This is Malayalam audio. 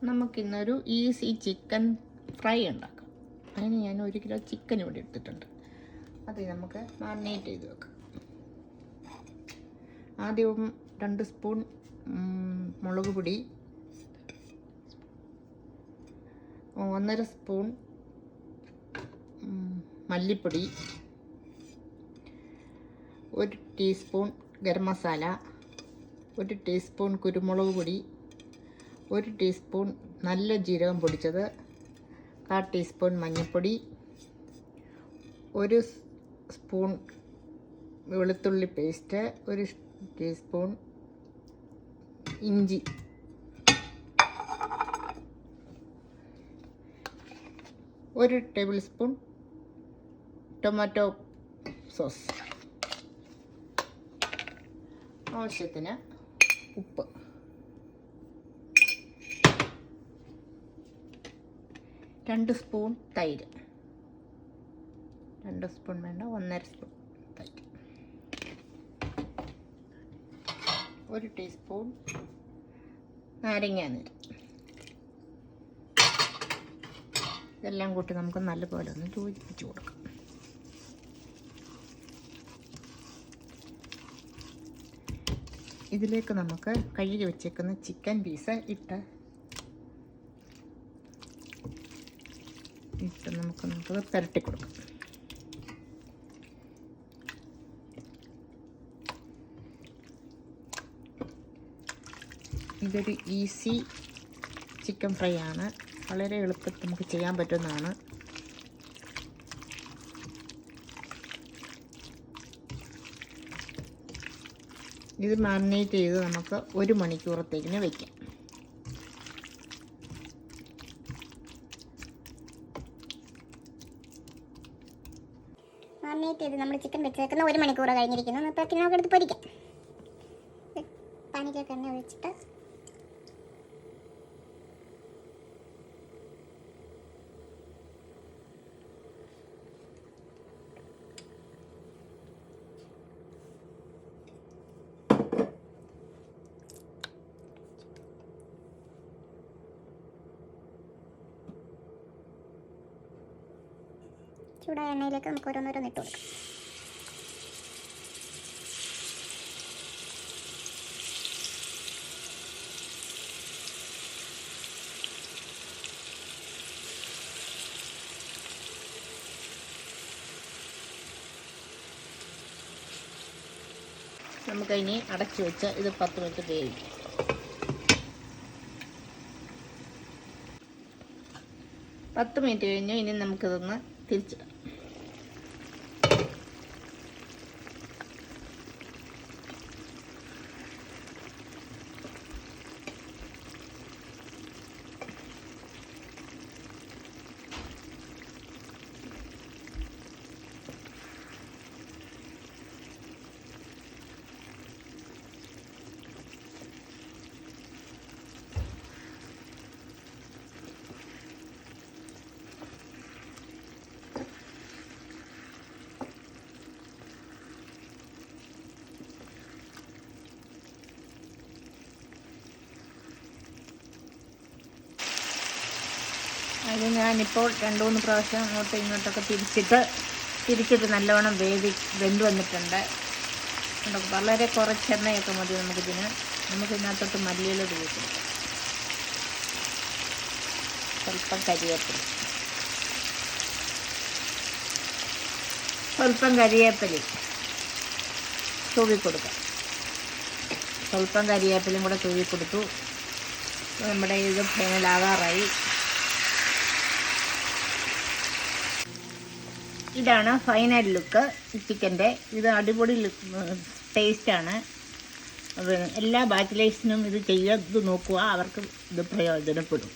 നമുക്കിന്നൊരു ഈസി ചിക്കൻ ഫ്രൈ ഉണ്ടാക്കാം. അതിന് ഞാൻ 1 കിലോ ചിക്കൻ ഇവിടെ എടുത്തിട്ടുണ്ട്. അത് നമുക്ക് മാരിനേറ്റ് ചെയ്ത് വെക്കാം. ആദ്യം 2 സ്പൂൺ മുളക് പൊടി, 1.5 സ്പൂൺ മല്ലിപ്പൊടി, 1 ടീസ്പൂൺ ഗരം മസാല, 1 ടീസ്പൂൺ കുരുമുളക് പൊടി, 1 ടീസ്പൂൺ നല്ല ജീരകം പൊടിച്ചത്, 1/4 ടീസ്പൂൺ മഞ്ഞൾപ്പൊടി, 1 സ്പൂൺ വെളുത്തുള്ളി പേസ്റ്റ്, 1 ടീസ്പൂൺ ഇഞ്ചി, 1 ടേബിൾ സ്പൂൺ ടൊമാറ്റോ സോസ്, ആവശ്യത്തിന് ഉപ്പ്, രണ്ട് സ്പൂൺ തൈര്, 2 സ്പൂൺ വേണ്ട 1.5 സ്പൂൺ തൈര്, 1 ടീസ്പൂൺ നാരങ്ങാനീര്. ഇതെല്ലാം കൂട്ടി നമുക്ക് നല്ലപോലെ ഒന്ന് യോജിപ്പിച്ച് കൊടുക്കാം. ഇതിലേക്ക് നമുക്ക് കഴുകി വെച്ചേക്കുന്ന ചിക്കൻ പീസ് ഇട്ട് നമുക്ക് പുരട്ടി കൊടുക്കാം. ഇതൊരു ഈസി ചിക്കൻ ഫ്രൈ ആണ്. വളരെ എളുപ്പത്തിൽ നമുക്ക് ചെയ്യാൻ പറ്റുന്നതാണ്. ഇത് മാരിനേറ്റ് ചെയ്ത് നമുക്ക് 1 മണിക്കൂറത്തേക്കിന് വയ്ക്കാം. മാരിനേറ്റ് ചെയ്ത് നമ്മൾ ചിക്കൻ വെച്ചേക്കുന്ന 1 മണിക്കൂർ കഴിഞ്ഞിരിക്കുന്നു. അപ്പോൾ നമുക്ക് എടുത്ത് പൊരിക്കാം. പാനിലേക്ക് എണ്ണ ഒഴിച്ചിട്ട് ചൂടായ എണ്ണയിലേക്ക് നമുക്ക് ഓരോന്നോരോന്ന് ഇട്ട് കൊടുക്കാം. നമുക്കിനി അടച്ചു വെച്ച് ഇത് 10 മിനിറ്റ് വേവിക്കാം. 10 മിനിറ്റ് കഴിഞ്ഞ് ഇനി നമുക്കിതൊന്ന് തിരിച്ചിടാം. അത് ഞാനിപ്പോൾ 2-3 പ്രാവശ്യം അങ്ങോട്ടും ഇങ്ങോട്ടൊക്കെ തിരിച്ചിട്ട് നല്ലവണ്ണം വെന്ത് വന്നിട്ടുണ്ട്. വളരെ കുറച്ച് എണ്ണയൊക്കെ മതി നമുക്കിതിനകത്തോട്ട് മല്ലിയില ഉപയോഗിക്കാം. സ്വല്പം കരിവേപ്പില തൂവി കൊടുക്കാം. സ്വല്പം കരിവേപ്പിലയും കൂടെ തൂവി കൊടുത്തു. നമ്മുടെ ഇത് ഫൈനലാകാറായി. ഇതാണ് ഫൈനൽ ലുക്ക് ചിക്കൻ്റെ. ഇത് അടിപൊളി ടേസ്റ്റാണ്. എല്ലാ ബാച്ചിലേഴ്സിനും ഇത് ചെയ്ത് നോക്കുക. അവർക്ക് ഇത് പ്രയോജനപ്പെടും.